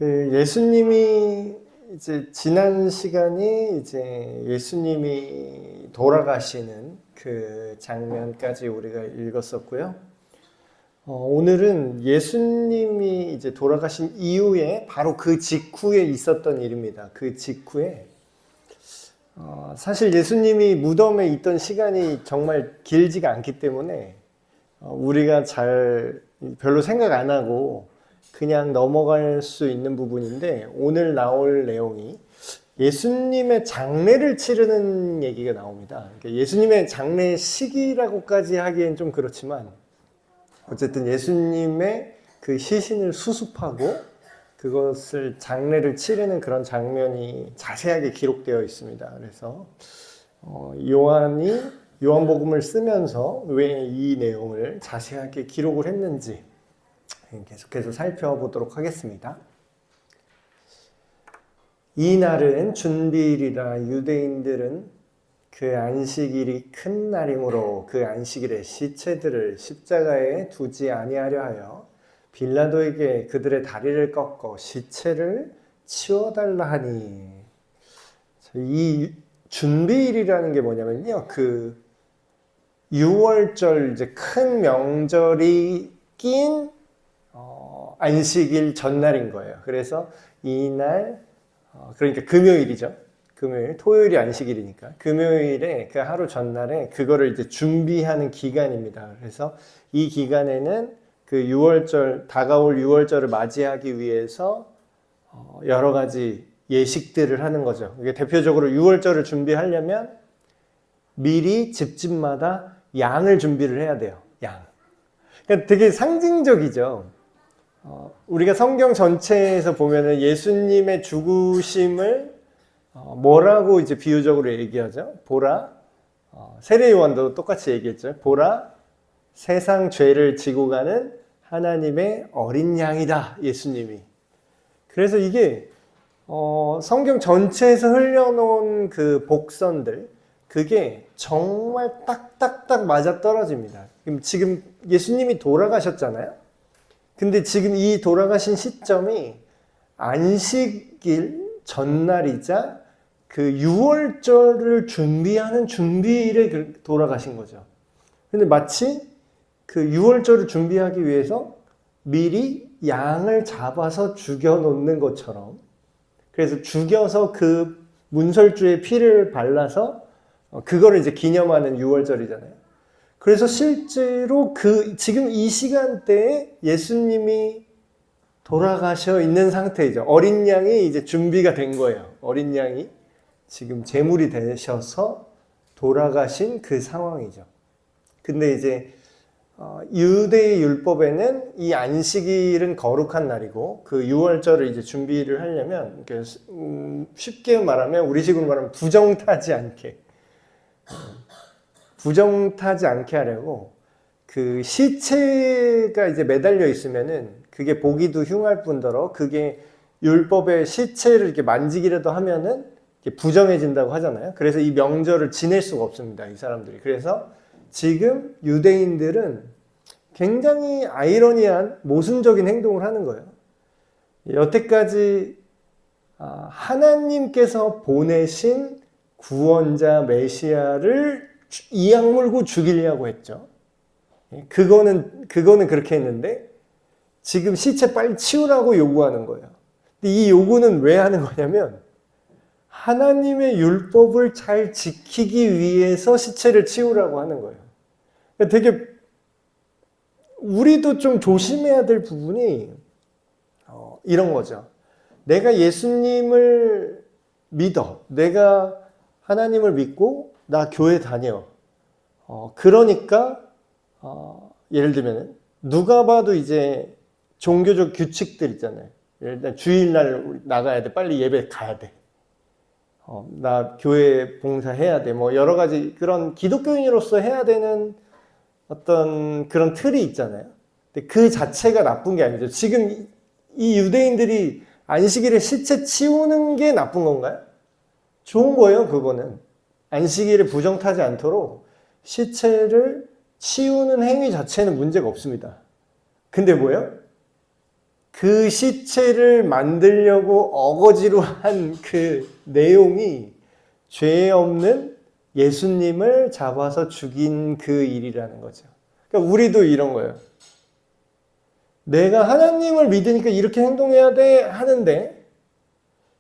예수님이 이제 지난 시간이 이제 예수님이 돌아가시는 그 장면까지 우리가 읽었었고요. 오늘은 예수님이 이제 돌아가신 이후에 바로 그 직후에 있었던 일입니다. 그 직후에 사실 예수님이 무덤에 있던 시간이 정말 길지가 않기 때문에 우리가 별로 생각 안 하고 그냥 넘어갈 수 있는 부분인데, 오늘 나올 내용이 예수님의 장례를 치르는 얘기가 나옵니다. 그러니까 예수님의 장례식이라고까지 하기엔 좀 그렇지만 어쨌든 예수님의 그 시신을 수습하고 그것을 장례를 치르는 그런 장면이 자세하게 기록되어 있습니다. 그래서 요한이 요한복음을 쓰면서 왜 이 내용을 자세하게 기록을 했는지 계속해서 살펴보도록 하겠습니다. 이날은 준비일이라 유대인들은 그 안식일이 큰 날이므로 그 안식일에 시체들을 십자가에 두지 아니하려 하여 빌라도에게 그들의 다리를 꺾어 시체를 치워달라 하니, 이 준비일이라는 게 뭐냐면요, 그 6월절 이제 큰 명절이 낀 안식일 전날인 거예요. 그래서 이날 그러니까 금요일이죠. 금요일, 토요일이 안식일이니까 금요일에 그 하루 전날에 그거를 이제 준비하는 기간입니다. 그래서 이 기간에는 그 6월절, 다가올 6월절을 맞이하기 위해서 여러 가지 예식들을 하는 거죠. 이게 대표적으로 6월절을 준비하려면 미리 집집마다 양을 준비를 해야 돼요. 양. 그러니까 되게 상징적이죠. 우리가 성경 전체에서 보면은 예수님의 죽으심을 뭐라고 이제 비유적으로 얘기하죠? 보라, 세례 요한도 똑같이 얘기했죠. 보라, 세상 죄를 지고 가는 하나님의 어린 양이다, 예수님이. 그래서 이게 성경 전체에서 흘려놓은 그 복선들, 그게 정말 딱딱딱 맞아 떨어집니다. 지금 예수님이 돌아가셨잖아요. 근데 지금 이 돌아가신 시점이 안식일 전날이자 그 6월절을 준비하는 준비일에 돌아가신 거죠. 근데 마치 그 6월절을 준비하기 위해서 미리 양을 잡아서 죽여 놓는 것처럼, 그래서 죽여서 그 문설주에 피를 발라서 그거를 이제 기념하는 6월절이잖아요. 그래서 실제로 지금 이 시간대에 예수님이 돌아가셔 있는 상태이죠. 어린 양이 이제 준비가 된 거예요. 어린 양이 지금 제물이 되셔서 돌아가신 그 상황이죠. 근데 이제 유대의 율법에는 이 안식일은 거룩한 날이고 그 6월절을 이제 준비를 하려면 쉽게 말하면, 우리식으로 말하면 부정타지 않게 하려고 그 시체가 이제 매달려 있으면은 그게 보기도 흉할 뿐더러 그게 율법의 시체를 이렇게 만지기라도 하면은 부정해진다고 하잖아요. 그래서 이 명절을 지낼 수가 없습니다, 이 사람들이. 그래서 지금 유대인들은 굉장히 아이러니한 모순적인 행동을 하는 거예요. 여태까지 하나님께서 보내신 구원자 메시아를 이악 물고 죽이려고 했죠. 그거는 그렇게 했는데 지금 시체 빨리 치우라고 요구하는 거예요. 근데 이 요구는 왜 하는 거냐면 하나님의 율법을 잘 지키기 위해서 시체를 치우라고 하는 거예요. 되게 우리도 좀 조심해야 될 부분이 이런 거죠. 내가 예수님을 믿어. 내가 하나님을 믿고 나 교회 다녀. 그러니까 예를 들면 누가 봐도 이제 종교적 규칙들 있잖아요. 예를 들면 주일날 나가야 돼. 빨리 예배 가야 돼. 나 교회 봉사해야 돼. 뭐 여러 가지 그런 기독교인으로서 해야 되는 어떤 그런 틀이 있잖아요. 근데 그 자체가 나쁜 게 아니죠. 지금 이 유대인들이 안식일에 시체 치우는 게 나쁜 건가요? 좋은 거예요, 그거는. 안식일에 부정타지 않도록 시체를 치우는 행위 자체는 문제가 없습니다. 근데 뭐예요? 그 시체를 만들려고 어거지로 한 그 내용이 죄 없는 예수님을 잡아서 죽인 그 일이라는 거죠. 그러니까 우리도 이런 거예요. 내가 하나님을 믿으니까 이렇게 행동해야 돼 하는데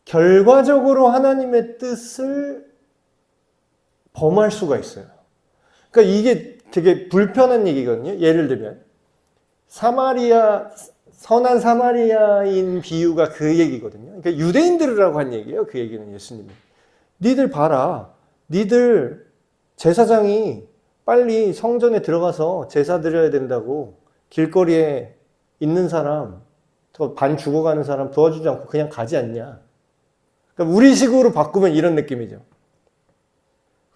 결과적으로 하나님의 뜻을 범할 수가 있어요. 그러니까 이게 되게 불편한 얘기거든요. 예를 들면 선한 사마리아인 비유가 그 얘기거든요. 그러니까 유대인들이라고 한 얘기예요. 그 얘기는 예수님이. 니들 봐라. 니들 제사장이 빨리 성전에 들어가서 제사 드려야 된다고 길거리에 있는 사람, 반 죽어가는 사람 도와주지 않고 그냥 가지 않냐. 그러니까 우리식으로 바꾸면 이런 느낌이죠.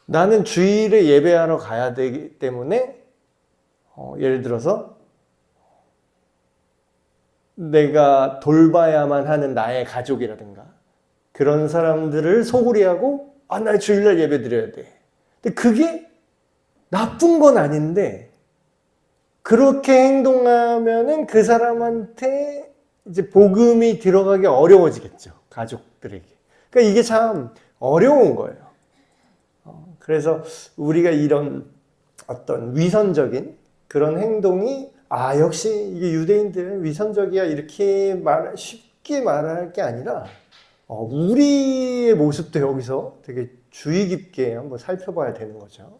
나는 주일에 예배하러 가야 되기 때문에 예를 들어서 내가 돌봐야만 하는 나의 가족이라든가 그런 사람들을 소홀히하고 나 주일날 예배 드려야 돼. 근데 그게 나쁜 건 아닌데 그렇게 행동하면은 그 사람한테 이제 복음이 들어가기 어려워지겠죠. 가족들에게. 그러니까 이게 참 어려운 거예요. 그래서 우리가 이런 어떤 위선적인 그런 행동이 역시 이게 유대인들은 위선적이야 이렇게 쉽게 말할 게 아니라 우리의 모습도 여기서 되게 주의 깊게 한번 살펴봐야 되는 거죠.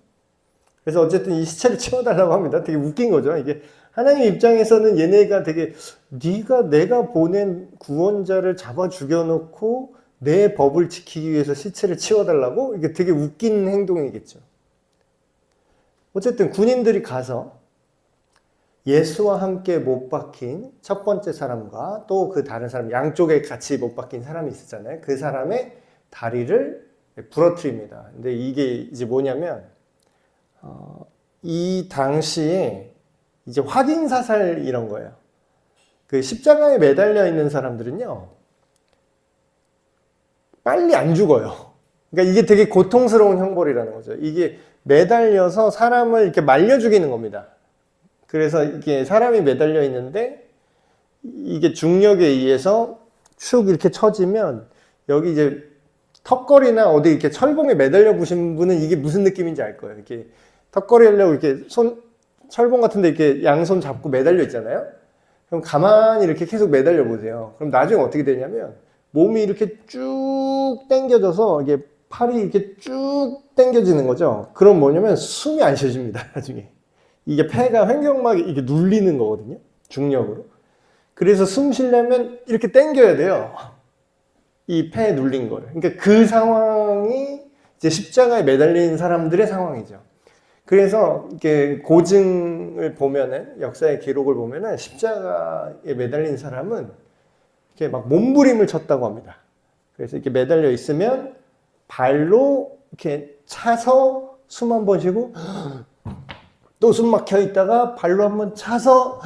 그래서 어쨌든 이 시체를 치워달라고 합니다. 되게 웃긴 거죠. 이게 하나님 입장에서는 얘네가 되게 내가 보낸 구원자를 잡아 죽여놓고 내 법을 지키기 위해서 시체를 치워달라고? 이게 되게 웃긴 행동이겠죠. 어쨌든 군인들이 가서 예수와 함께 못 박힌 첫 번째 사람과 또 그 다른 사람, 양쪽에 같이 못 박힌 사람이 있었잖아요. 그 사람의 다리를 부러뜨립니다. 근데 이게 이제 뭐냐면, 이 당시에 이제 확인사살 이런 거예요. 그 십자가에 매달려 있는 사람들은요, 빨리 안 죽어요. 그러니까 이게 되게 고통스러운 형벌이라는 거죠. 이게 매달려서 사람을 이렇게 말려 죽이는 겁니다. 그래서 이게 사람이 매달려 있는데 이게 중력에 의해서 쭉 이렇게 쳐지면 여기 이제 턱걸이나 어디 이렇게 철봉에 매달려 보신 분은 이게 무슨 느낌인지 알 거예요. 이렇게 턱걸이 하려고 이렇게 철봉 같은데 이렇게 양손 잡고 매달려 있잖아요. 그럼 가만히 이렇게 계속 매달려 보세요. 그럼 나중에 어떻게 되냐면 몸이 이렇게 쭉 당겨져서 이게 팔이 이렇게 쭉 당겨지는 거죠. 그럼 뭐냐면 숨이 안 쉬어집니다. 나중에. 이게 폐가 횡격막이 이렇게 눌리는 거거든요. 중력으로. 그래서 숨 쉬려면 이렇게 당겨야 돼요. 이 폐에 눌린 거를. 그러니까 그 상황이 이제 십자가에 매달린 사람들의 상황이죠. 그래서 이렇게 고증을 보면은, 역사의 기록을 보면은 십자가에 매달린 사람은 이렇게 막 몸부림을 쳤다고 합니다. 그래서 이렇게 매달려 있으면 발로 이렇게 차서 숨 한 번 쉬고 또 숨 막혀 있다가 발로 한번 차서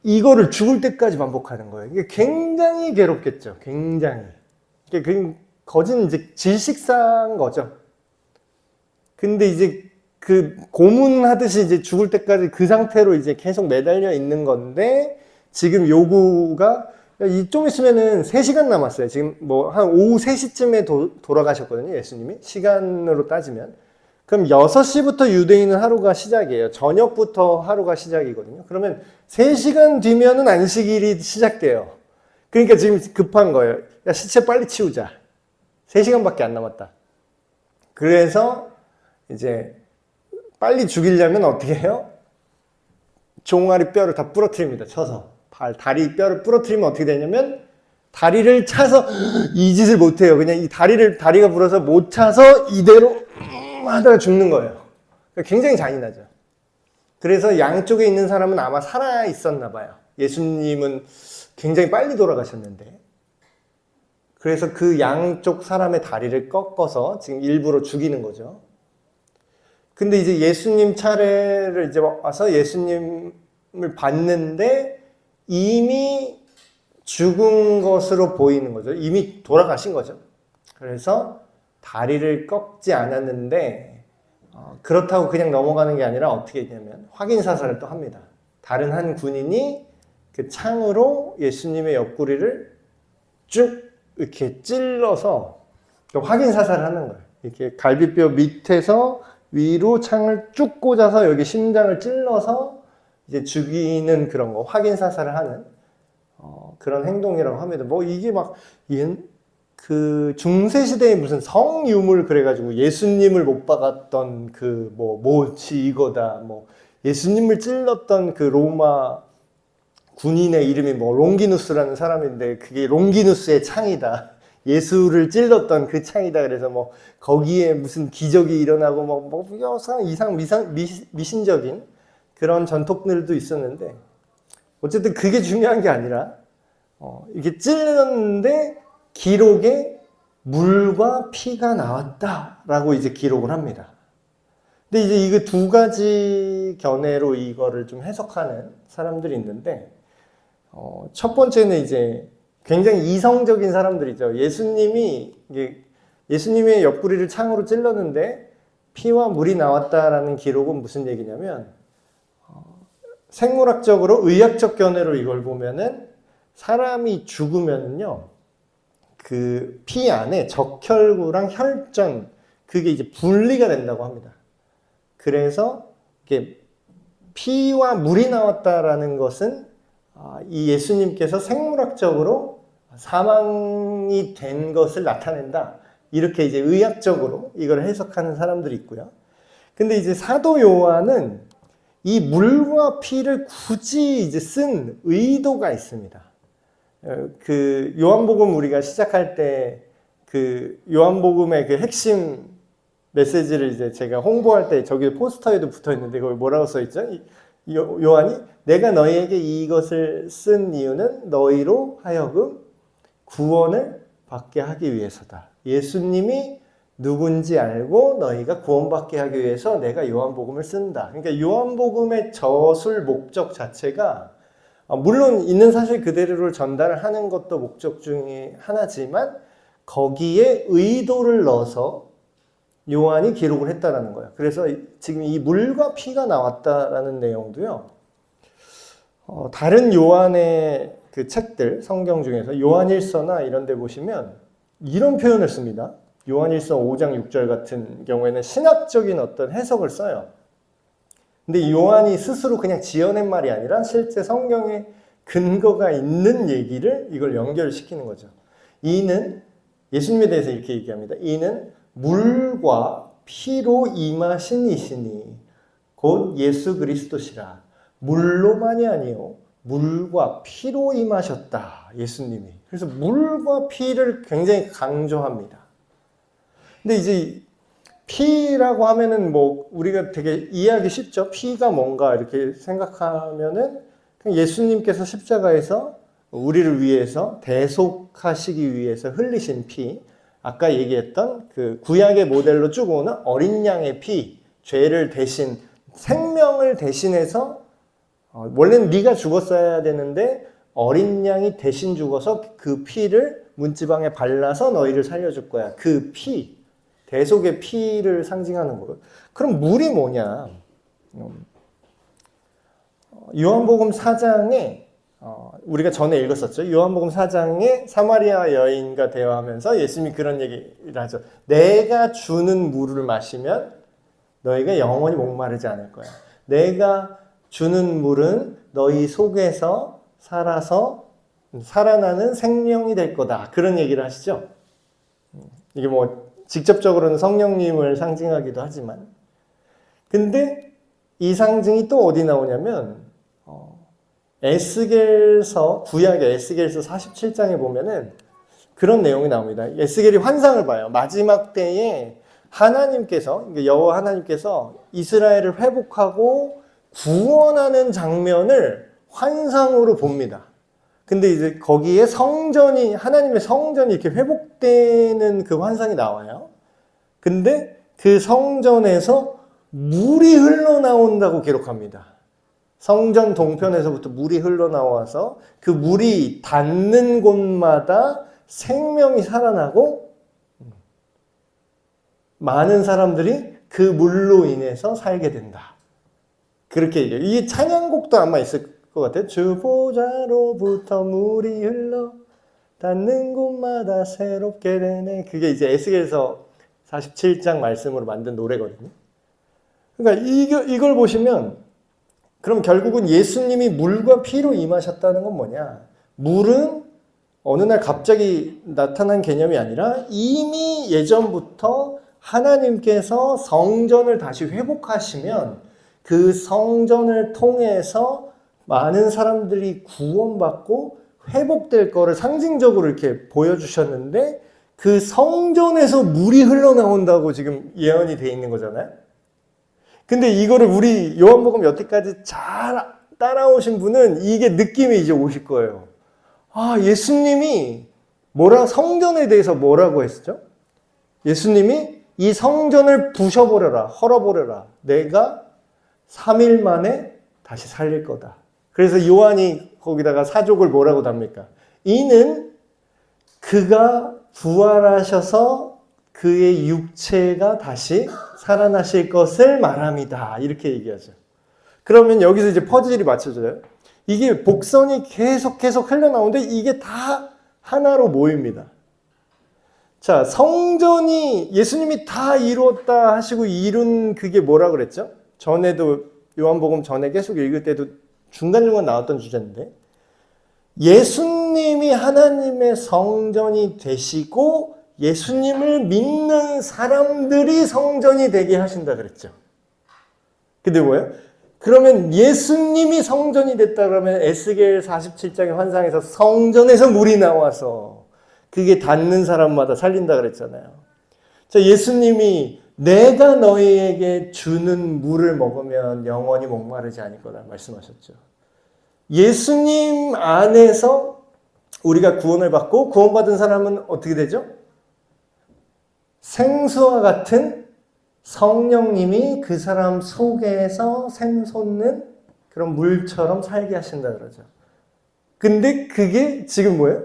이거를 죽을 때까지 반복하는 거예요. 이게 굉장히 괴롭겠죠. 굉장히. 이게 거진 이제 질식사인 거죠. 근데 이제 그 고문하듯이 이제 죽을 때까지 그 상태로 이제 계속 매달려 있는 건데 지금 요구가 좀 있으면은 3시간 남았어요. 지금 뭐 한 오후 3시쯤에 돌아가셨거든요. 예수님이. 시간으로 따지면. 그럼 6시부터 유대인은 하루가 시작이에요. 저녁부터 하루가 시작이거든요. 그러면 3시간 뒤면은 안식일이 시작돼요. 그러니까 지금 급한 거예요. 야, 시체 빨리 치우자. 3시간밖에 안 남았다. 그래서 이제 빨리 죽이려면 어떻게 해요? 종아리 뼈를 다 부러뜨립니다. 쳐서. 다리 뼈를 부러뜨리면 어떻게 되냐면 다리를 차서 이 짓을 못 해요. 그냥 이 다리가 부러서 못 차서 이대로 하다가 죽는 거예요. 굉장히 잔인하죠. 그래서 양쪽에 있는 사람은 아마 살아 있었나 봐요. 예수님은 굉장히 빨리 돌아가셨는데. 그래서 그 양쪽 사람의 다리를 꺾어서 지금 일부러 죽이는 거죠. 근데 이제 예수님 차례를 이제 와서 예수님을 봤는데 이미 죽은 것으로 보이는 거죠. 이미 돌아가신 거죠. 그래서 다리를 꺾지 않았는데 그렇다고 그냥 넘어가는 게 아니라 어떻게 했냐면 확인 사살을 또 합니다. 다른 한 군인이 그 창으로 예수님의 옆구리를 쭉 이렇게 찔러서 확인 사살을 하는 거예요. 이렇게 갈비뼈 밑에서 위로 창을 쭉 꽂아서 여기 심장을 찔러서 이제 죽이는 그런 거, 확인 사살을 하는 그런 행동이라고 합니다. 뭐 이게 막 그 중세 시대에 무슨 성유물 그래가지고 예수님을 못 박았던 그 뭐 못이 이거다, 뭐 예수님을 찔렀던 그 로마 군인의 이름이 뭐 롱기누스라는 사람인데 그게 롱기누스의 창이다. 예수를 찔렀던 그 창이다. 그래서 뭐 거기에 무슨 기적이 일어나고 뭐 미신적인 그런 전통들도 있었는데 어쨌든 그게 중요한 게 아니라 이게 찔렀는데 기록에 물과 피가 나왔다라고 이제 기록을 합니다. 근데 이제 이거 두 가지 견해로 이거를 좀 해석하는 사람들이 있는데 첫 번째는 이제 굉장히 이성적인 사람들이죠. 예수님의 옆구리를 창으로 찔렀는데 피와 물이 나왔다라는 기록은 무슨 얘기냐면 생물학적으로 의학적 견해로 이걸 보면은 사람이 죽으면요 그 피 안에 적혈구랑 혈전 그게 이제 분리가 된다고 합니다. 그래서 이게 피와 물이 나왔다라는 것은 이 예수님께서 생물학적으로 사망이 된 것을 나타낸다. 이렇게 이제 의학적으로 이걸 해석하는 사람들이 있고요. 근데 이제 사도 요한은 이 물과 피를 굳이 이제 쓴 의도가 있습니다. 그 요한복음 우리가 시작할 때 그 요한복음의 그 핵심 메시지를 이제 제가 홍보할 때 저기 포스터에도 붙어 있는데 거기 뭐라고 써 있죠? 요한이 내가 너희에게 이것을 쓴 이유는 너희로 하여금 구원을 받게 하기 위해서다. 예수님이 누군지 알고 너희가 구원받게 하기 위해서 내가 요한복음을 쓴다. 그러니까 요한복음의 저술 목적 자체가 물론 있는 사실 그대로를 전달을 하는 것도 목적 중에 하나지만 거기에 의도를 넣어서 요한이 기록을 했다라는 거예요. 그래서 지금 이 물과 피가 나왔다라는 내용도요. 다른 요한의 그 책들, 성경 중에서 요한일서나 이런 데 보시면 이런 표현을 씁니다. 요한일서 5장 6절 같은 경우에는 신학적인 어떤 해석을 써요. 근데 요한이 스스로 그냥 지어낸 말이 아니라 실제 성경에 근거가 있는 얘기를 이걸 연결시키는 거죠. 이는 예수님에 대해서 이렇게 얘기합니다. 이는 물과 피로 임하신 이시니 곧 예수 그리스도시라. 물로만이 아니요 물과 피로 임하셨다. 예수님이. 그래서 물과 피를 굉장히 강조합니다. 근데 이제 피라고 하면은 뭐 우리가 되게 이해하기 쉽죠. 피가 뭔가 이렇게 생각하면은 예수님께서 십자가에서 우리를 위해서 대속하시기 위해서 흘리신 피, 아까 얘기했던 그 구약의 모델로 쭉 오는 어린 양의 피, 죄를 대신 생명을 대신해서 원래는 네가 죽었어야 되는데 어린 양이 대신 죽어서 그 피를 문지방에 발라서 너희를 살려줄 거야. 그 피, 대속의 피를 상징하는 거예요. 그럼 물이 뭐냐? 요한복음 4장에 우리가 전에 읽었었죠. 요한복음 4장에 사마리아 여인과 대화하면서 예수님이 그런 얘기를 하죠. 내가 주는 물을 마시면 너희가 영원히 목마르지 않을 거야. 내가 주는 물은 너희 속에서 살아서 살아나는 생명이 될 거다. 그런 얘기를 하시죠. 이게 뭐 직접적으로는 성령님을 상징하기도 하지만 근데 이 상징이 또 어디 나오냐면 에스겔서 구약의 에스겔서 47장에 보면은 그런 내용이 나옵니다. 에스겔이 환상을 봐요. 마지막 때에 하나님께서 여호와 하나님께서 이스라엘을 회복하고 구원하는 장면을 환상으로 봅니다. 근데 이제 거기에 성전이 하나님의 성전이 이렇게 회복되는 그 환상이 나와요. 근데 그 성전에서 물이 흘러나온다고 기록합니다. 성전 동편에서부터 물이 흘러나와서 그 물이 닿는 곳마다 생명이 살아나고 많은 사람들이 그 물로 인해서 살게 된다. 그렇게 얘기해요. 이 찬양곡도 아마 있을 것 같아요. 주 보좌로부터 물이 흘러 닿는 곳마다 새롭게 되네. 그게 이제 에스겔서 47장 말씀으로 만든 노래거든요. 그러니까 이걸 보시면 그럼 결국은 예수님이 물과 피로 임하셨다는 건 뭐냐? 물은 어느 날 갑자기 나타난 개념이 아니라 이미 예전부터 하나님께서 성전을 다시 회복하시면 그 성전을 통해서 많은 사람들이 구원받고 회복될 거를 상징적으로 이렇게 보여주셨는데 그 성전에서 물이 흘러나온다고 지금 예언이 돼 있는 거잖아요. 근데 이거를 우리 요한복음 여태까지 잘 따라오신 분은 이게 느낌이 이제 오실 거예요. 아, 예수님이 성전에 대해서 뭐라고 했었죠? 예수님이 이 성전을 부셔버려라, 헐어버려라. 내가 3일 만에 다시 살릴 거다. 그래서 요한이 거기다가 사족을 뭐라고 답니까? 이는 그가 부활하셔서 그의 육체가 다시 살아나실 것을 말합니다. 이렇게 얘기하죠. 그러면 여기서 이제 퍼즐이 맞춰져요. 이게 복선이 계속 흘러나오는데 이게 다 하나로 모입니다. 자, 성전이 예수님이 다 이루었다 하시고 이룬 그게 뭐라 그랬죠? 전에도 요한복음 전에 계속 읽을 때도 중간중간 나왔던 주제인데 예수님이 하나님의 성전이 되시고 예수님을 믿는 사람들이 성전이 되게 하신다 그랬죠. 근데 뭐예요? 그러면 예수님이 성전이 됐다 그러면 에스겔 47장의 환상에서 성전에서 물이 나와서 그게 닿는 사람마다 살린다 그랬잖아요. 자, 예수님이 내가 너희에게 주는 물을 먹으면 영원히 목마르지 않을 거다 말씀하셨죠. 예수님 안에서 우리가 구원을 받고 구원받은 사람은 어떻게 되죠? 생수와 같은 성령님이 그 사람 속에서 샘솟는 그런 물처럼 살게 하신다 그러죠. 근데 그게 지금 뭐예요?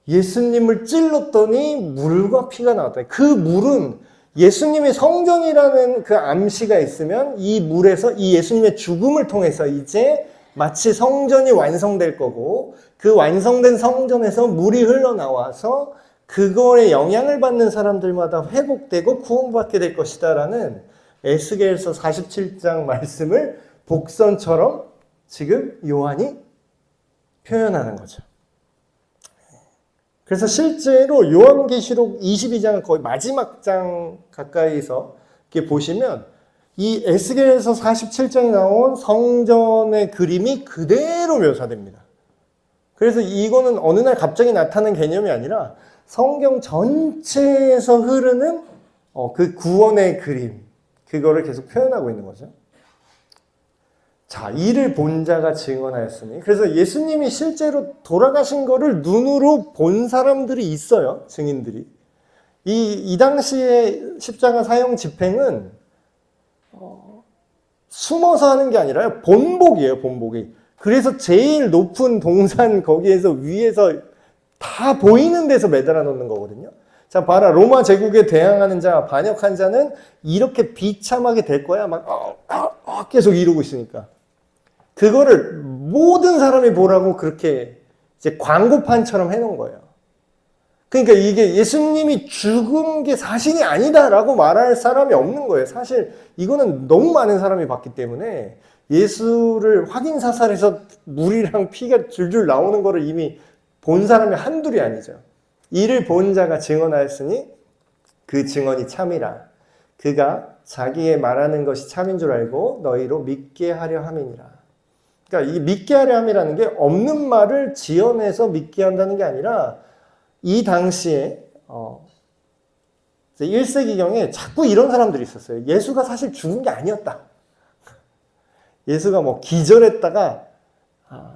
예수님을 찔렀더니 물과 피가 나왔다. 그 물은 예수님의 성전이라는 그 암시가 있으면 이 물에서 이 예수님의 죽음을 통해서 이제 마치 성전이 완성될 거고 그 완성된 성전에서 물이 흘러나와서 그거에 영향을 받는 사람들마다 회복되고 구원받게 될 것이다라는 에스겔서 47장 말씀을 복선처럼 지금 요한이 표현하는 거죠. 그래서 실제로 요한계시록 22장은 거의 마지막 장 가까이서 이렇게 보시면 이 에스겔서 47장에 나온 성전의 그림이 그대로 묘사됩니다. 그래서 이거는 어느 날 갑자기 나타난 개념이 아니라 성경 전체에서 흐르는 그 구원의 그림, 그거를 계속 표현하고 있는 거죠. 자, 이를 본 자가 증언하였으니. 그래서 예수님이 실제로 돌아가신 거를 눈으로 본 사람들이 있어요. 증인들이. 이 당시에 십자가 사형 집행은 숨어서 하는 게 아니라요. 본복이에요. 본복이. 그래서 제일 높은 동산 거기에서 위에서 다 보이는 데서 매달아 놓는 거거든요. 자, 봐라. 로마 제국에 대항하는 자, 반역한 자는 이렇게 비참하게 될 거야. 막 계속 이러고 있으니까. 그거를 모든 사람이 보라고 그렇게 이제 광고판처럼 해놓은 거예요. 그러니까 이게 예수님이 죽은 게 사실이 아니다라고 말할 사람이 없는 거예요. 사실 이거는 너무 많은 사람이 봤기 때문에 예수를 확인 사살해서 물이랑 피가 줄줄 나오는 거를 이미 본 사람이 한둘이 아니죠. 이를 본 자가 증언하였으니 그 증언이 참이라. 그가 자기의 말하는 것이 참인 줄 알고 너희로 믿게 하려 함이니라. 그러니까 이 믿게 하려 함이라는 게 없는 말을 지어내서 믿게 한다는 게 아니라 이 당시에 1세기경에 자꾸 이런 사람들이 있었어요. 예수가 사실 죽은 게 아니었다. 예수가 뭐 기절했다가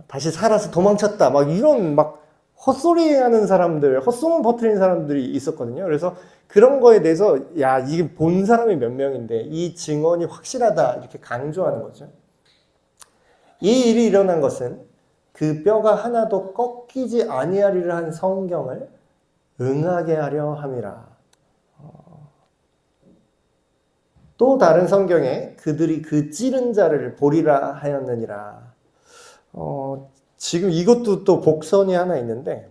다시 살아서 도망쳤다. 막 이런 막 헛소리 하는 사람들, 헛소문 퍼뜨리는 사람들이 있었거든요. 그래서 그런 거에 대해서 야, 이게 본 사람이 몇 명인데 이 증언이 확실하다 이렇게 강조하는 거죠. 이 일이 일어난 것은 그 뼈가 하나도 꺾이지 아니하리라 한 성경을 응하게 하려 함이라. 또 다른 성경에 그들이 그 찌른 자를 보리라 하였느니라. 지금 이것도 또 복선이 하나 있는데,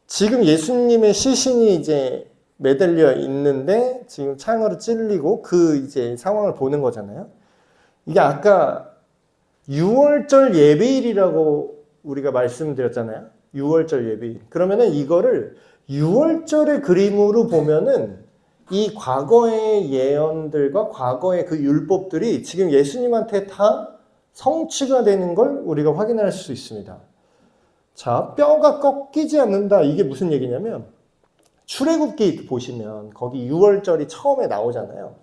지금 예수님의 시신이 이제 매달려 있는데 지금 창으로 찔리고 그 이제 상황을 보는 거잖아요. 이게 아까 6월절 예배일이라고 우리가 말씀드렸잖아요. 6월절 예배일. 그러면은 이거를 6월절의 그림으로 보면은 이 과거의 예언들과 과거의 그 율법들이 지금 예수님한테 다 성취가 되는 걸 우리가 확인할 수 있습니다. 자, 뼈가 꺾이지 않는다. 이게 무슨 얘기냐면 출애굽기 보시면 거기 6월절이 처음에 나오잖아요.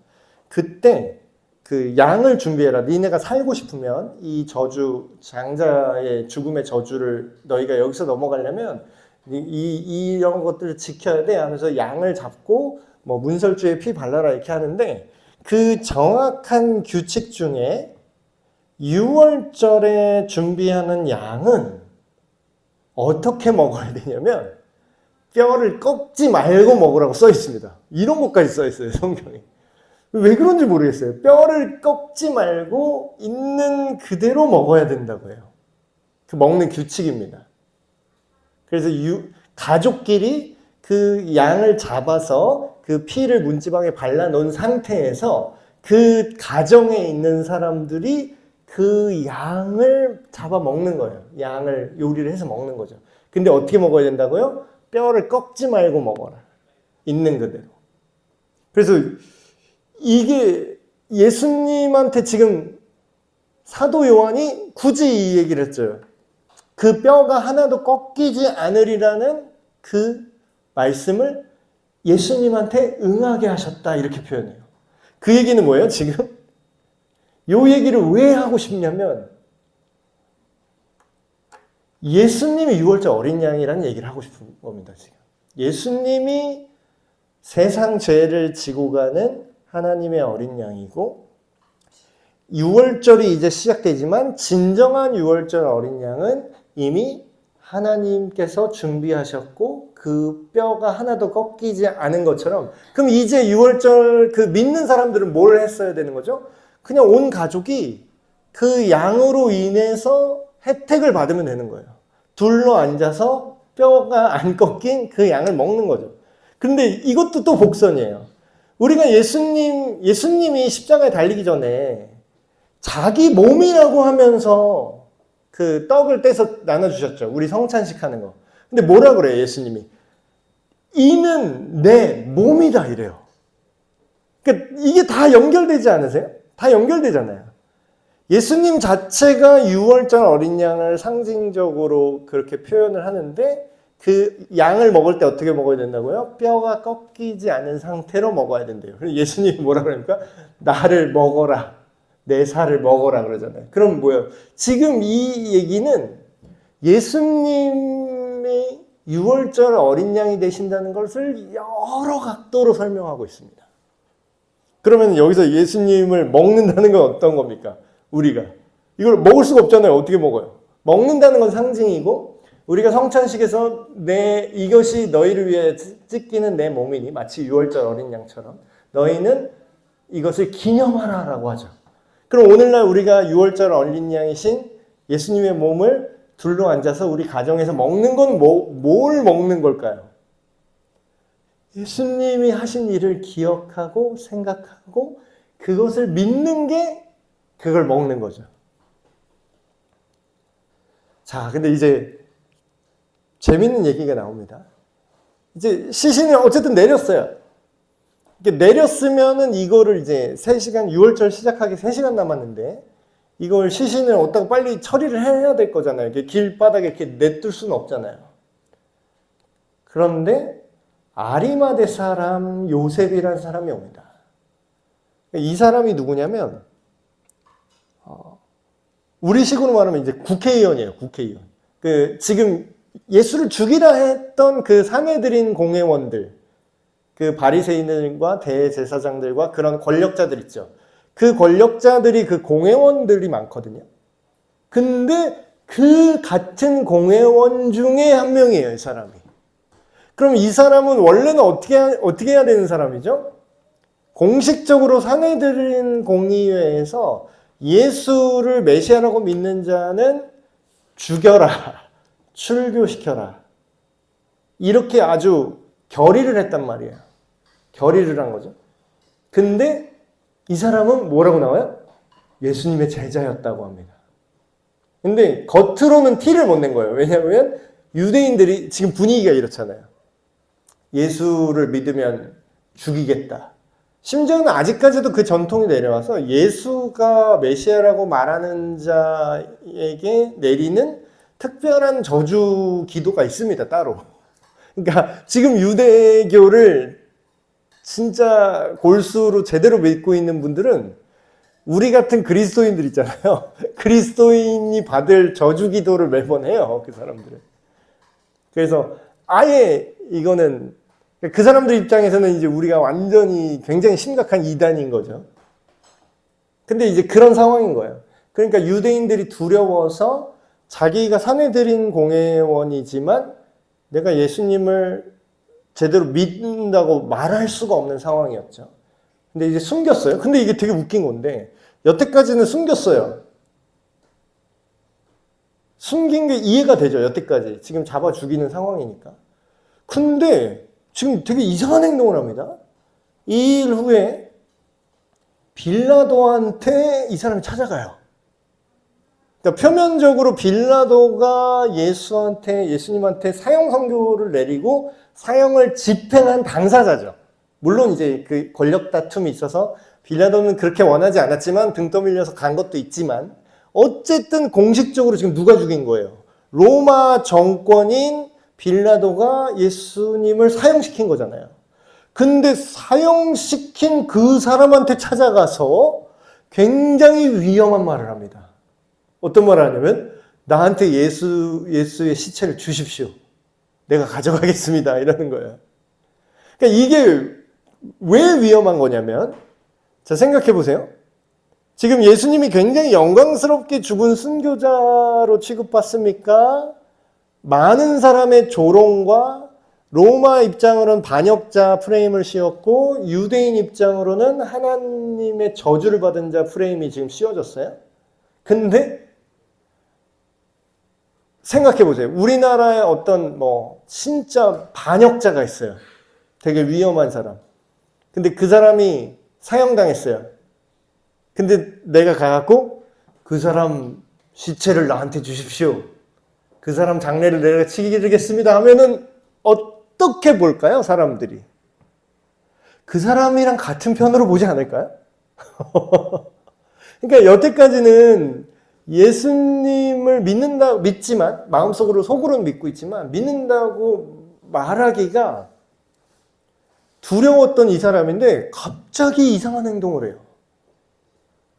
그때 그 양을 준비해라. 니네가 살고 싶으면 이 저주, 장자의 죽음의 저주를 너희가 여기서 넘어가려면 이런 것들을 지켜야 돼 하면서 양을 잡고 뭐 문설주에 피 발라라 이렇게 하는데 그 정확한 규칙 중에 6월절에 준비하는 양은 어떻게 먹어야 되냐면 뼈를 꺾지 말고 먹으라고 써 있습니다. 이런 것까지 써 있어요, 성경에. 왜 그런지 모르겠어요. 뼈를 꺾지 말고 있는 그대로 먹어야 된다고 해요. 그 먹는 규칙입니다. 그래서 가족끼리 그 양을 잡아서 그 피를 문지방에 발라놓은 상태에서 그 가정에 있는 사람들이 그 양을 잡아 먹는 거예요. 양을 요리를 해서 먹는 거죠. 근데 어떻게 먹어야 된다고요? 뼈를 꺾지 말고 먹어라. 있는 그대로. 그래서 이게 예수님한테 지금 사도 요한이 굳이 이 얘기를 했죠. 그 뼈가 하나도 꺾이지 않으리라는 그 말씀을 예수님한테 응하게 하셨다 이렇게 표현해요. 그 얘기는 뭐예요? 지금 요 얘기를 왜 하고 싶냐면 예수님이 6월절 어린 양이라는 얘기를 하고 싶은 겁니다. 지금 예수님이 세상 죄를 지고 가는 하나님의 어린 양이고 6월절이 이제 시작되지만 진정한 6월절 어린 양은 이미 하나님께서 준비하셨고 그 뼈가 하나도 꺾이지 않은 것처럼 그럼 이제 6월절 그 믿는 사람들은 뭘 했어야 되는 거죠? 그냥 온 가족이 그 양으로 인해서 혜택을 받으면 되는 거예요. 둘러 앉아서 뼈가 안 꺾인 그 양을 먹는 거죠. 근데 이것도 또 복선이에요. 우리가 예수님이 십자가에 달리기 전에 자기 몸이라고 하면서 그 떡을 떼서 나눠주셨죠. 우리 성찬식 하는 거. 근데 뭐라 그래요, 예수님이? 이는 내 몸이다 이래요. 그러니까 이게 다 연결되지 않으세요? 다 연결되잖아요. 예수님 자체가 6월절 어린 양을 상징적으로 그렇게 표현을 하는데 그 양을 먹을 때 어떻게 먹어야 된다고요? 뼈가 꺾이지 않은 상태로 먹어야 된대요. 그래서 예수님이 뭐라 그러니까? 나를 먹어라. 내 살을 먹어라 그러잖아요. 그럼 뭐예요? 지금 이 얘기는 예수님이 6월절 어린 양이 되신다는 것을 여러 각도로 설명하고 있습니다. 그러면 여기서 예수님을 먹는다는 건 어떤 겁니까? 우리가. 이걸 먹을 수가 없잖아요. 어떻게 먹어요? 먹는다는 건 상징이고 우리가 성찬식에서 이것이 너희를 위해 찢기는 내 몸이니 마치 6월절 어린 양처럼 너희는 이것을 기념하라 라고 하죠. 그럼 오늘날 우리가 6월절 어린 양이신 예수님의 몸을 둘러 앉아서 우리 가정에서 먹는 건 뭘 먹는 걸까요? 예수님이 하신 일을 기억하고 생각하고 그것을 믿는 게 그걸 먹는 거죠. 자, 근데 이제 재밌는 얘기가 나옵니다. 이제 시신이 어쨌든 내렸어요. 내렸으면은 이거를 이제 3시간, 6월절 시작하기 3시간 남았는데 이걸 시신을 어디다가 빨리 처리를 해야 될 거잖아요. 이렇게 길바닥에 이렇게 냅둘 수는 없잖아요. 그런데 아리마대 사람 요셉이라는 사람이 옵니다. 이 사람이 누구냐면 우리식으로 말하면 이제 국회의원이에요. 국회의원. 지금 예수를 죽이라 했던 그 사내들인 공회원들, 그 바리새인들과 대제사장들과 그런 권력자들 있죠. 그 권력자들이 그 공회원들이 많거든요. 근데 그 같은 공회원 중에 한 명이에요, 이 사람이. 그럼 이 사람은 원래는 어떻게 해야 되는 사람이죠? 공식적으로 사내들인 공의회에서 예수를 메시아라고 믿는 자는 죽여라, 출교시켜라. 이렇게 아주 결의를 했단 말이에요. 결의를 한 거죠. 근데 이 사람은 뭐라고 나와요? 예수님의 제자였다고 합니다. 근데 겉으로는 티를 못 낸 거예요. 왜냐하면 유대인들이 지금 분위기가 이렇잖아요. 예수를 믿으면 죽이겠다. 심지어는 아직까지도 그 전통이 내려와서 예수가 메시아라고 말하는 자에게 내리는 특별한 저주 기도가 있습니다. 따로. 그러니까 지금 유대교를 진짜 골수로 제대로 믿고 있는 분들은 우리 같은 그리스도인들 있잖아요. 그리스도인이 받을 저주 기도를 매번 해요. 그 사람들은. 그래서 아예 이거는 그 사람들 입장에서는 이제 우리가 완전히 굉장히 심각한 이단인 거죠. 근데 이제 그런 상황인 거예요. 그러니까 유대인들이 두려워서 자기가 사내들인 공회원이지만 내가 예수님을 제대로 믿는다고 말할 수가 없는 상황이었죠. 근데 이제 숨겼어요. 근데 이게 되게 웃긴 건데 여태까지는 숨겼어요. 숨긴 게 이해가 되죠. 여태까지. 지금 잡아 죽이는 상황이니까. 근데 지금 되게 이상한 행동을 합니다. 2일 후에 빌라도한테 이 사람이 찾아가요. 그러니까 표면적으로 빌라도가 예수님한테 사형 선고를 내리고 사형을 집행한 당사자죠. 물론 이제 그 권력 다툼이 있어서 빌라도는 그렇게 원하지 않았지만 등 떠밀려서 간 것도 있지만 어쨌든 공식적으로 지금 누가 죽인 거예요? 로마 정권인 빌라도가 예수님을 사형시킨 거잖아요. 근데 사형시킨 그 사람한테 찾아가서 굉장히 위험한 말을 합니다. 어떤 말을 하냐면 나한테 예수의 시체를 주십시오. 내가 가져가겠습니다. 이러는 거예요. 그러니까 이게 왜 위험한 거냐면 자 생각해 보세요. 지금 예수님이 굉장히 영광스럽게 죽은 순교자로 취급받습니까? 많은 사람의 조롱과 로마 입장으로는 반역자 프레임을 씌웠고 유대인 입장으로는 하나님의 저주를 받은 자 프레임이 지금 씌워졌어요. 근데 생각해 보세요. 우리나라에 어떤 진짜 반역자가 있어요. 되게 위험한 사람. 근데 그 사람이 사형당했어요. 근데 내가 가갖고 그 사람 시체를 나한테 주십시오. 그 사람 장례를 내가 치르겠습니다 하면은 어떻게 볼까요? 사람들이. 그 사람이랑 같은 편으로 보지 않을까요? 그러니까 여태까지는 예수님을 믿지만 속으로는 믿고 있지만 믿는다고 말하기가 두려웠던 이 사람인데 갑자기 이상한 행동을 해요.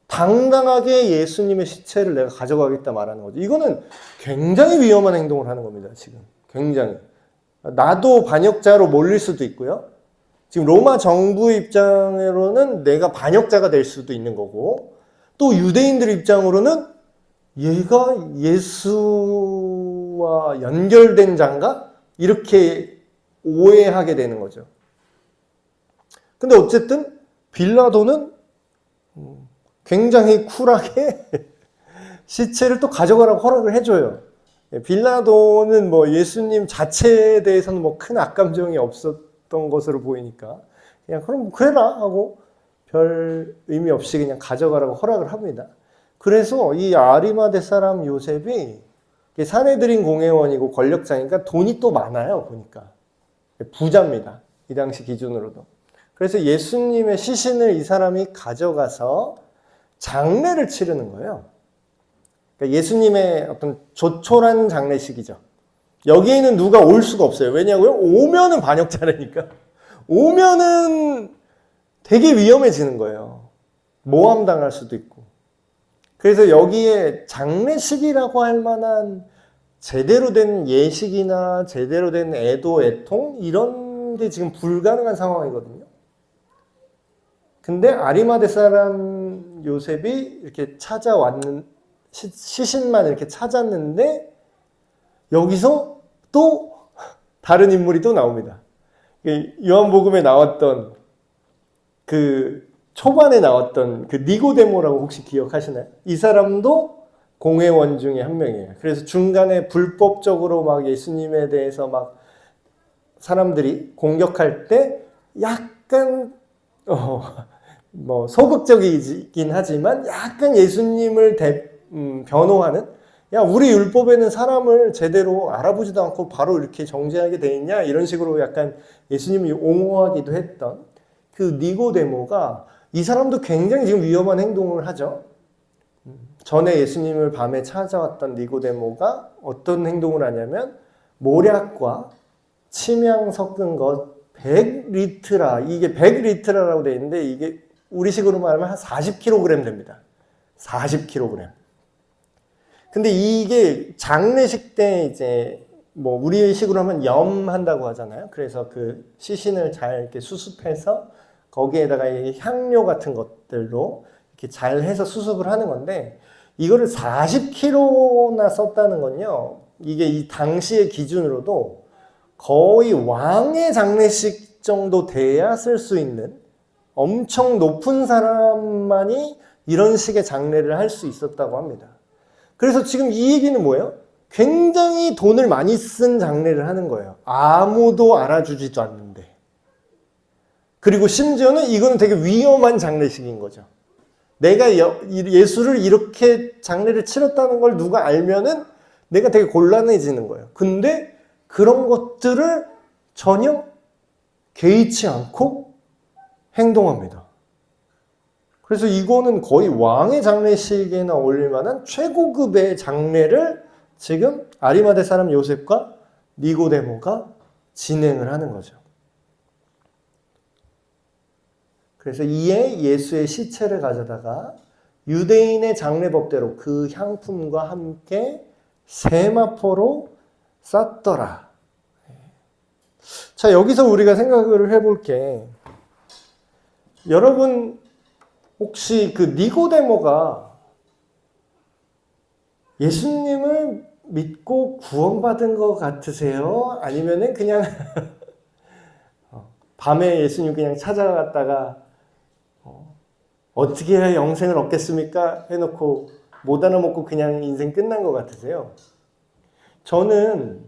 당당하게 예수님의 시체를 내가 가져가겠다 말하는 거죠. 이거는 굉장히 위험한 행동을 하는 겁니다. 지금 굉장히. 나도 반역자로 몰릴 수도 있고요. 지금 로마 정부 입장으로는 내가 반역자가 될 수도 있는 거고 또 유대인들 입장으로는 얘가 예수와 연결된 자인가? 이렇게 오해하게 되는 거죠. 근데 어쨌든 빌라도는 굉장히 쿨하게 시체를 또 가져가라고 허락을 해줘요. 빌라도는 예수님 자체에 대해서는 큰 악감정이 없었던 것으로 보이니까 그냥 그럼 그래라 하고 별 의미 없이 그냥 가져가라고 허락을 합니다. 그래서 이 아리마대 사람 요셉이 사내들인 공회원이고 권력자니까 돈이 또 많아요. 보니까 부자입니다. 이 당시 기준으로도. 그래서 예수님의 시신을 이 사람이 가져가서 장례를 치르는 거예요. 그러니까 예수님의 어떤 조촐한 장례식이죠. 여기에는 누가 올 수가 없어요. 왜냐고요? 오면은 반역자라니까. 오면은 되게 위험해지는 거예요. 모함당할 수도 있고. 그래서 여기에 장례식이라고 할 만한 제대로 된 예식이나 제대로 된 애도, 애통 이런 게 지금 불가능한 상황이거든요. 근데 아리마대 사람 요셉이 이렇게 시신만 이렇게 찾았는데 여기서 또 다른 인물이 또 나옵니다. 요한복음에 나왔던 그 초반에 나왔던 그 니고데모라고 혹시 기억하시나요? 이 사람도 공회원 중에 한 명이에요. 그래서 중간에 불법적으로 막 예수님에 대해서 막 사람들이 공격할 때 약간 뭐 소극적이긴 하지만 약간 예수님을 변호하는, 야, 우리 율법에는 사람을 제대로 알아보지도 않고 바로 이렇게 정죄하게 돼 있냐, 이런 식으로 약간 예수님이 옹호하기도 했던 그 니고데모가, 이 사람도 굉장히 지금 위험한 행동을 하죠. 전에 예수님을 밤에 찾아왔던 니고데모가 어떤 행동을 하냐면 모략과 침향 섞은 것 100리트라, 이게 100리트라라고 되어 있는데 이게 우리식으로 말하면 한 40kg 됩니다. 40kg. 근데 이게 장례식 때 이제 뭐 우리식으로 하면 염한다고 하잖아요. 그래서 그 시신을 잘 이렇게 수습해서 거기에다가 향료 같은 것들로 이렇게 잘 해서 수습을 하는 건데, 이거를 40kg나 썼다는 건요, 이게 이 당시의 기준으로도 거의 왕의 장례식 정도 돼야 쓸 수 있는 엄청 높은 사람만이 이런 식의 장례를 할 수 있었다고 합니다. 그래서 지금 이 얘기는 뭐예요? 굉장히 돈을 많이 쓴 장례를 하는 거예요. 아무도 알아주지도 않는데. 그리고 심지어는 이거는 되게 위험한 장례식인 거죠. 내가 예수를 이렇게 장례를 치렀다는 걸 누가 알면은 내가 되게 곤란해지는 거예요. 근데 그런 것들을 전혀 개의치 않고 행동합니다. 그래서 이거는 거의 왕의 장례식에나 어울릴 만한 최고급의 장례를 지금 아리마대 사람 요셉과 니고데모가 진행을 하는 거죠. 그래서 이에 예수의 시체를 가져다가 유대인의 장례법대로 그 향품과 함께 세마포로 쌌더라. 자, 여기서 우리가 생각을 해볼 게, 여러분 혹시 그 니고데모가 예수님을 믿고 구원받은 것 같으세요? 아니면은 그냥 밤에 예수님 그냥 찾아갔다가 어떻게 해야 영생을 얻겠습니까? 해놓고 못 알아먹고 그냥 인생 끝난 것 같으세요? 저는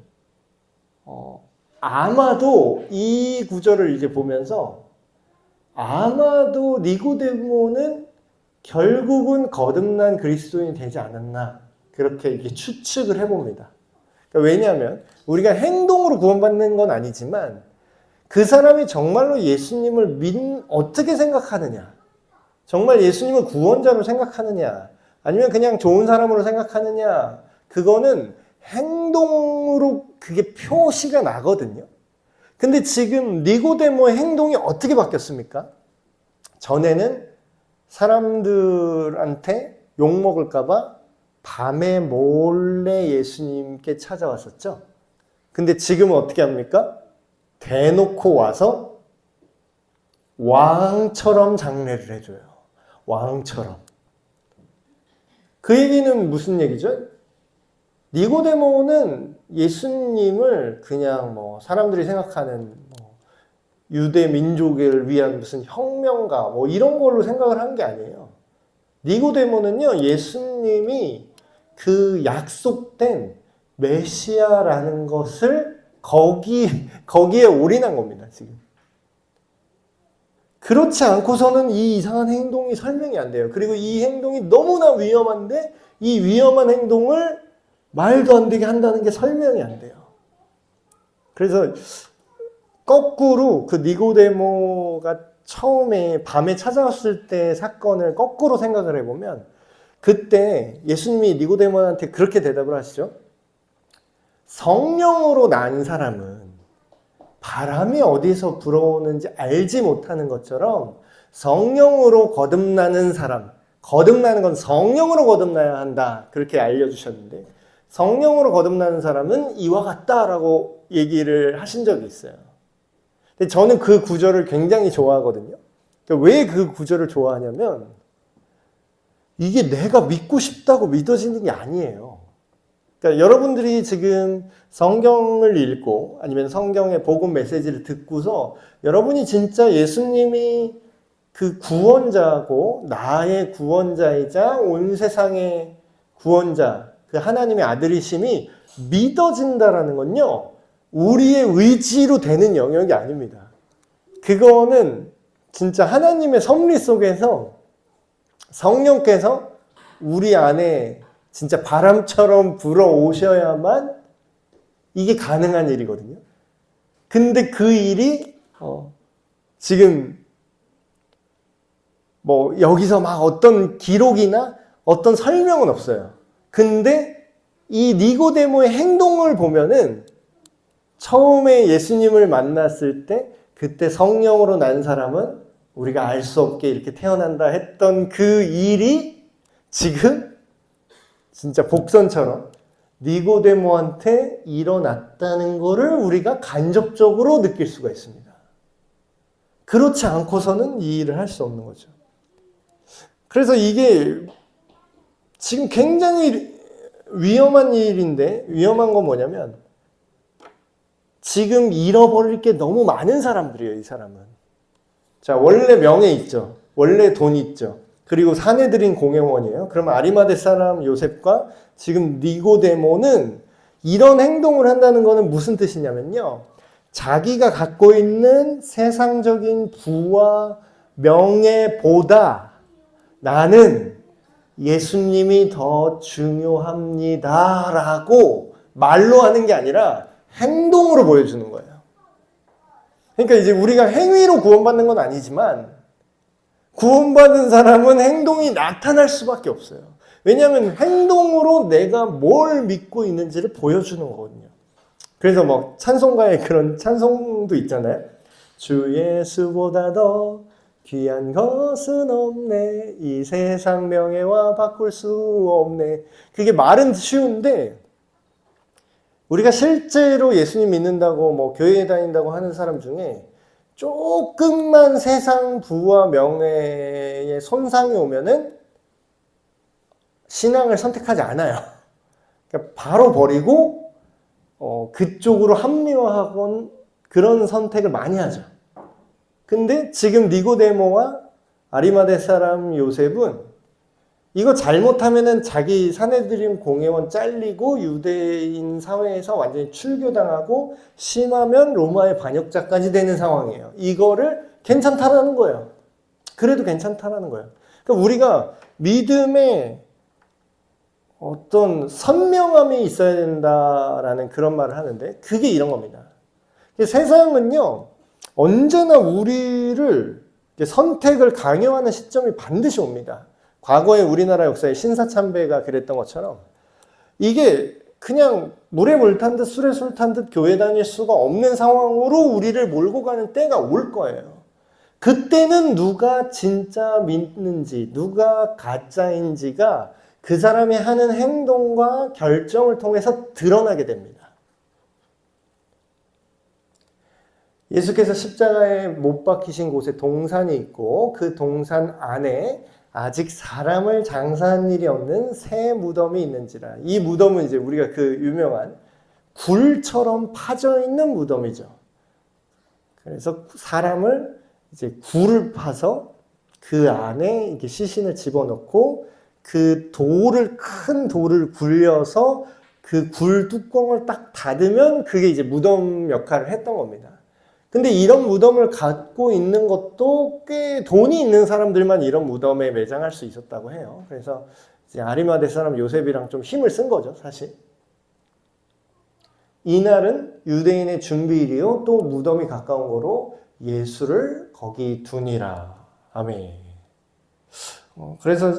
아마도 이 구절을 이제 보면서 아마도 니고데모는 결국은 거듭난 그리스도인이 되지 않았나, 그렇게 이렇게 추측을 해봅니다. 그러니까 왜냐하면 우리가 행동으로 구원받는 건 아니지만 그 사람이 정말로 예수님을 어떻게 생각하느냐, 정말 예수님을 구원자로 생각하느냐, 아니면 그냥 좋은 사람으로 생각하느냐, 그거는 행동으로 그게 표시가 나거든요. 근데 지금 니고데모의 행동이 어떻게 바뀌었습니까? 전에는 사람들한테 욕먹을까봐 밤에 몰래 예수님께 찾아왔었죠. 근데 지금은 어떻게 합니까? 대놓고 와서 왕처럼 장례를 해줘요. 왕처럼. 그 얘기는 무슨 얘기죠? 니고데모는 예수님을 그냥 뭐 사람들이 생각하는 뭐 유대 민족을 위한 무슨 혁명가 뭐 이런 걸로 생각을 한 게 아니에요. 니고데모는요, 예수님이 그 약속된 메시아라는 것을 거기에 올인한 겁니다, 지금. 그렇지 않고서는 이 이상한 행동이 설명이 안 돼요. 그리고 이 행동이 너무나 위험한데 이 위험한 행동을 말도 안 되게 한다는 게 설명이 안 돼요. 그래서 거꾸로 그 니고데모가 처음에 밤에 찾아왔을 때 사건을 거꾸로 생각을 해보면, 그때 예수님이 니고데모한테 그렇게 대답을 하시죠. 성령으로 난 사람은 바람이 어디서 불어오는지 알지 못하는 것처럼 성령으로 거듭나는 사람, 거듭나는 건 성령으로 거듭나야 한다, 그렇게 알려주셨는데, 성령으로 거듭나는 사람은 이와 같다라고 얘기를 하신 적이 있어요. 근데 저는 그 구절을 굉장히 좋아하거든요. 왜 그 구절을 좋아하냐면 이게 내가 믿고 싶다고 믿어지는 게 아니에요. 그러니까 여러분들이 지금 성경을 읽고 아니면 성경의 복음 메시지를 듣고서 여러분이 진짜 예수님이 그 구원자고 나의 구원자이자 온 세상의 구원자, 그 하나님의 아들이심이 믿어진다라는 건요, 우리의 의지로 되는 영역이 아닙니다. 그거는 진짜 하나님의 섭리 속에서 성령께서 우리 안에 진짜 바람처럼 불어오셔야만 이게 가능한 일이거든요. 근데 그 일이 지금 뭐 여기서 막 어떤 기록이나 어떤 설명은 없어요. 근데 이 니고데모의 행동을 보면은 처음에 예수님을 만났을 때 그때 성령으로 난 사람은 우리가 알 수 없게 이렇게 태어난다 했던 그 일이 지금 진짜 복선처럼 니고데모한테 일어났다는 거를 우리가 간접적으로 느낄 수가 있습니다. 그렇지 않고서는 이 일을 할 수 없는 거죠. 그래서 이게 지금 굉장히 위험한 일인데, 위험한 건 뭐냐면 지금 잃어버릴 게 너무 많은 사람들이에요. 이 사람은. 자, 원래 명예 있죠. 원래 돈 있죠. 그리고 사내들인 공회원이에요. 그럼 아리마대 사람 요셉과 지금 니고데모는 이런 행동을 한다는 것은 무슨 뜻이냐면요, 자기가 갖고 있는 세상적인 부와 명예보다 나는 예수님이 더 중요합니다 라고 말로 하는 게 아니라 행동으로 보여주는 거예요. 그러니까 이제 우리가 행위로 구원받는 건 아니지만 구원받은 사람은 행동이 나타날 수밖에 없어요. 왜냐하면 행동으로 내가 뭘 믿고 있는지를 보여주는 거거든요. 그래서 뭐 찬송가에 그런 찬송도 있잖아요. 주 예수보다 더 귀한 것은 없네, 이 세상 명예와 바꿀 수 없네. 그게 말은 쉬운데 우리가 실제로 예수님 믿는다고 뭐 교회에 다닌다고 하는 사람 중에 조금만 세상 부와 명예에 손상이 오면은 신앙을 선택하지 않아요. 그러니까 바로 버리고 그쪽으로 합리화하곤 그런 선택을 많이 하죠. 근데 지금 니고데모와 아리마대 사람 요셉은 이거 잘못하면은 자기 사내들인 공회원 잘리고 유대인 사회에서 완전히 출교당하고 심하면 로마의 반역자까지 되는 상황이에요. 이거를 괜찮다라는 거예요. 그래도 괜찮다라는 거예요. 그러니까 우리가 믿음에 어떤 선명함이 있어야 된다라는 그런 말을 하는데 그게 이런 겁니다. 세상은요, 언제나 우리를 선택을 강요하는 시점이 반드시 옵니다. 과거에 우리나라 역사에 신사참배가 그랬던 것처럼 이게 그냥 물에 물 탄 듯 술에 술 탄 듯 교회 다닐 수가 없는 상황으로 우리를 몰고 가는 때가 올 거예요. 그때는 누가 진짜 믿는지 누가 가짜인지가 그 사람이 하는 행동과 결정을 통해서 드러나게 됩니다. 예수께서 십자가에 못 박히신 곳에 동산이 있고 그 동산 안에 아직 사람을 장사한 일이 없는 새 무덤이 있는지라. 이 무덤은 이제 우리가 그 유명한 굴처럼 파져 있는 무덤이죠. 그래서 사람을 이제 굴을 파서 그 안에 이렇게 시신을 집어넣고 그 큰 돌을 굴려서 그 굴 뚜껑을 딱 닫으면 그게 이제 무덤 역할을 했던 겁니다. 근데 이런 무덤을 갖고 있는 것도 꽤 돈이 있는 사람들만 이런 무덤에 매장할 수 있었다고 해요. 그래서 이제 아리마대 사람 요셉이랑 좀 힘을 쓴 거죠, 사실. 이날은 유대인의 준비일이요, 또 무덤이 가까운 거로 예수를 거기 두니라. 아멘. 그래서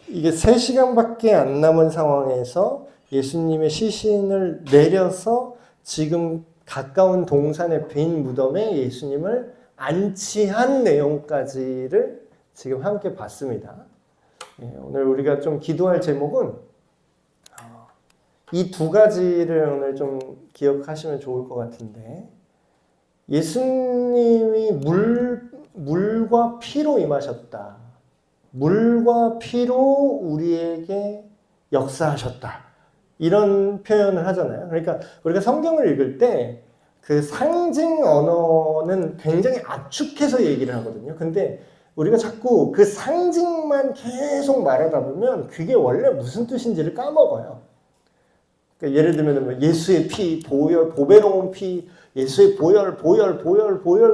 이게 3시간밖에 안 남은 상황에서 예수님의 시신을 내려서 지금 가까운 동산의 빈 무덤에 예수님을 안치한 내용까지를 지금 함께 봤습니다. 오늘 우리가 좀 기도할 제목은 이 두 가지를 오늘 좀 기억하시면 좋을 것 같은데, 예수님이 물과 피로 임하셨다. 물과 피로 우리에게 역사하셨다. 이런 표현을 하잖아요. 그러니까 우리가 성경을 읽을 때 그 상징 언어는 굉장히 압축해서 얘기를 하거든요. 근데 우리가 자꾸 그 상징만 계속 말하다 보면 그게 원래 무슨 뜻인지를 까먹어요. 그러니까 예를 들면 뭐 예수의 피, 보혈, 보배로운 피, 예수의 보혈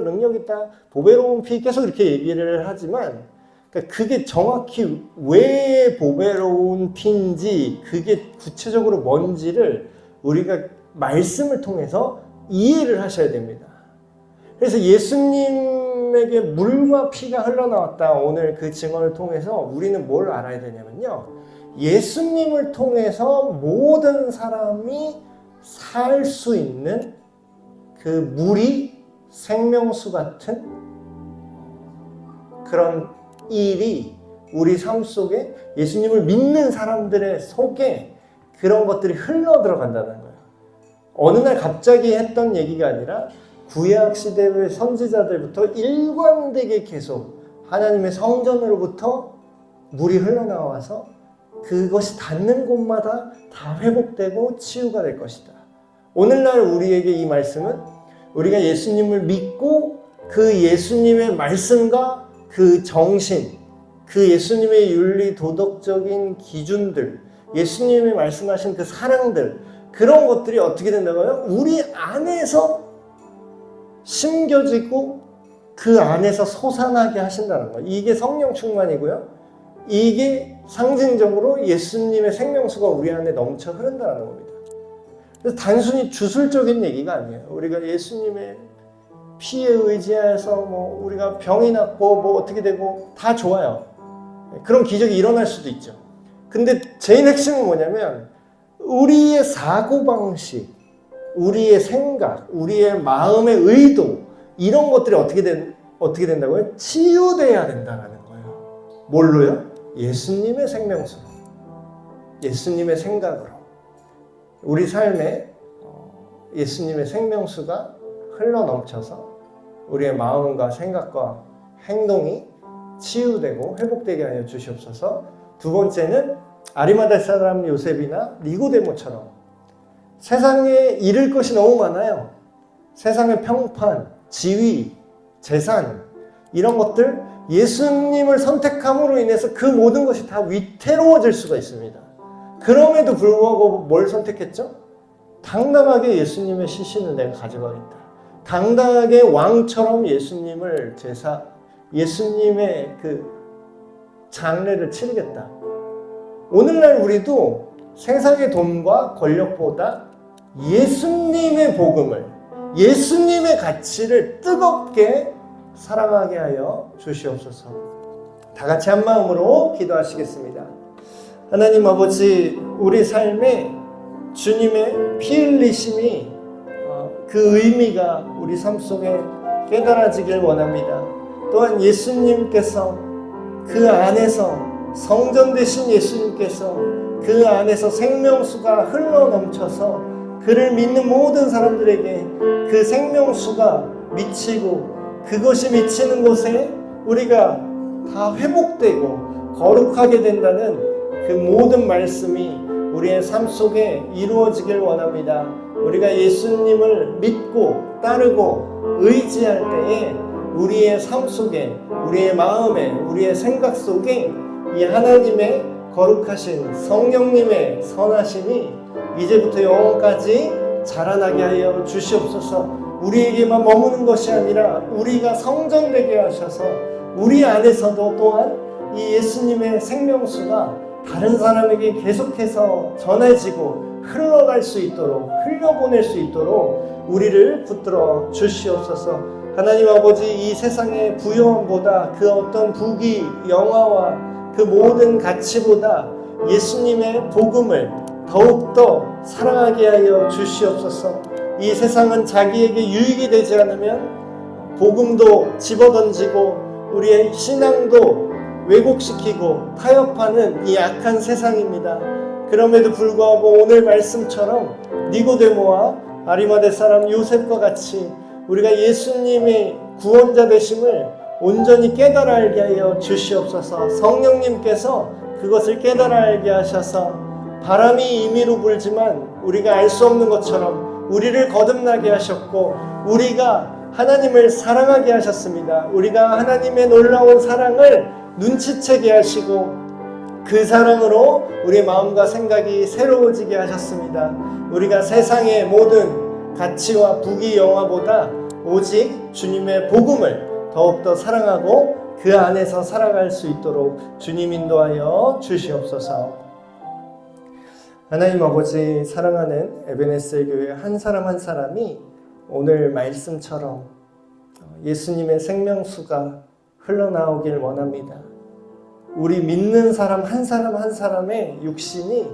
능력 있다. 보배로운 피 계속 이렇게 얘기를 하지만 그러니까 그게 정확히 왜 보배로운 피인지 그게 구체적으로 뭔지를 우리가 말씀을 통해서 이해를 하셔야 됩니다. 그래서 예수님에게 물과 피가 흘러나왔다. 오늘 그 증언을 통해서 우리는 뭘 알아야 되냐면요. 예수님을 통해서 모든 사람이 살 수 있는 그 물이 생명수 같은 그런 일이 우리 삶 속에 예수님을 믿는 사람들의 속에 그런 것들이 흘러 들어간다는 거예요. 어느 날 갑자기 했던 얘기가 아니라 구약 시대의 선지자들부터 일관되게 계속 하나님의 성전으로부터 물이 흘러나와서 그것이 닿는 곳마다 다 회복되고 치유가 될 것이다. 오늘날 우리에게 이 말씀은 우리가 예수님을 믿고 그 예수님의 말씀과 그 정신, 그 예수님의 윤리 도덕적인 기준들, 예수님이 말씀하신 그 사랑들, 그런 것들이 어떻게 된다고요? 우리 안에서 심겨지고 그 안에서 솟아나게 하신다는 거예요. 이게 성령 충만이고요. 이게 상징적으로 예수님의 생명수가 우리 안에 넘쳐 흐른다는 겁니다. 그래서 단순히 주술적인 얘기가 아니에요. 우리가 예수님의 피에 의지해서 뭐 우리가 병이 낫고 뭐 어떻게 되고 다 좋아요. 그런 기적이 일어날 수도 있죠. 근데 제일 핵심은 뭐냐면 우리의 사고방식, 우리의 생각, 우리의 마음의 의도 이런 것들이 어떻게 된다고요? 치유돼야 된다는 거예요. 뭘로요? 예수님의 생명수로, 예수님의 생각으로 우리 삶에 예수님의 생명수가 흘러넘쳐서 우리의 마음과 생각과 행동이 치유되고 회복되게 하여 주시옵소서. 두 번째는 아리마다 사람 요셉이나 니고데모처럼 세상에 잃을 것이 너무 많아요. 세상의 평판, 지위, 재산 이런 것들 예수님을 선택함으로 인해서 그 모든 것이 다 위태로워질 수가 있습니다. 그럼에도 불구하고 뭘 선택했죠? 당당하게 예수님의 시신을 내가 가져가겠다. 당당하게 왕처럼 예수님을 예수님의 그 장례를 치르겠다. 오늘날 우리도 세상의 돈과 권력보다 예수님의 복음을, 예수님의 가치를 뜨겁게 사랑하게 하여 주시옵소서. 다 같이 한 마음으로 기도하시겠습니다. 하나님 아버지, 우리 삶에 주님의 피 흘리심이 그 의미가 우리 삶 속에 깨달아지길 원합니다. 또한 예수님께서 그 안에서 성전 되신 예수님께서 그 안에서 생명수가 흘러넘쳐서 그를 믿는 모든 사람들에게 그 생명수가 미치고 그것이 미치는 곳에 우리가 다 회복되고 거룩하게 된다는 그 모든 말씀이 우리의 삶 속에 이루어지길 원합니다. 우리가 예수님을 믿고 따르고 의지할 때에 우리의 삶 속에, 우리의 마음에, 우리의 생각 속에 이 하나님의 거룩하신 성령님의 선하심이 이제부터 영원까지 자라나게 하여 주시옵소서. 우리에게만 머무는 것이 아니라 우리가 성전되게 하셔서 우리 안에서도 또한 이 예수님의 생명수가 다른 사람에게 계속해서 전해지고 흘러갈 수 있도록, 흘려보낼 수 있도록 우리를 붙들어 주시옵소서. 하나님 아버지, 이 세상의 부요함보다 그 어떤 부귀, 영화와 그 모든 가치보다 예수님의 복음을 더욱더 사랑하게 하여 주시옵소서. 이 세상은 자기에게 유익이 되지 않으면 복음도 집어던지고 우리의 신앙도 왜곡시키고 타협하는 이 악한 세상입니다. 그럼에도 불구하고 오늘 말씀처럼 니고데모와 아리마대 사람 요셉과 같이 우리가 예수님의 구원자 되심을 온전히 깨달아 알게 하여 주시옵소서. 성령님께서 그것을 깨달아 알게 하셔서 바람이 임의로 불지만 우리가 알 수 없는 것처럼 우리를 거듭나게 하셨고 우리가 하나님을 사랑하게 하셨습니다. 우리가 하나님의 놀라운 사랑을 눈치채게 하시고 그 사랑으로 우리의 마음과 생각이 새로워지게 하셨습니다. 우리가 세상의 모든 가치와 부귀 영화보다 오직 주님의 복음을 더욱더 사랑하고 그 안에서 살아갈 수 있도록 주님 인도하여 주시옵소서. 하나님 아버지, 사랑하는 에베네셀 교회 한 사람 한 사람이 오늘 말씀처럼 예수님의 생명수가 흘러나오길 원합니다. 우리 믿는 사람 한 사람의 육신이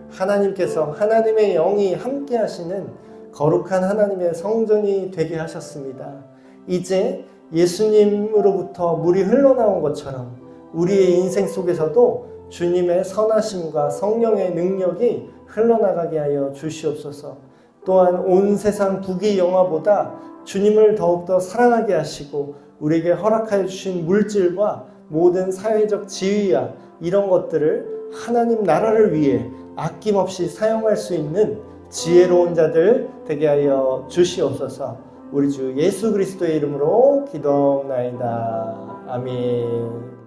하나님께서 하나님의 영이 함께 하시는 거룩한 하나님의 성전이 되게 하셨습니다. 이제 예수님으로부터 물이 흘러나온 것처럼 우리의 인생 속에서도 주님의 선하심과 성령의 능력이 흘러나가게 하여 주시옵소서. 또한 온 세상 부귀 영화보다 주님을 더욱더 사랑하게 하시고 우리에게 허락하여 주신 물질과 모든 사회적 지위야 이런 것들을 하나님 나라를 위해 아낌없이 사용할 수 있는 지혜로운 자들 되게 하여 주시옵소서. 우리 주 예수 그리스도의 이름으로 기도하옵나이다. 아멘.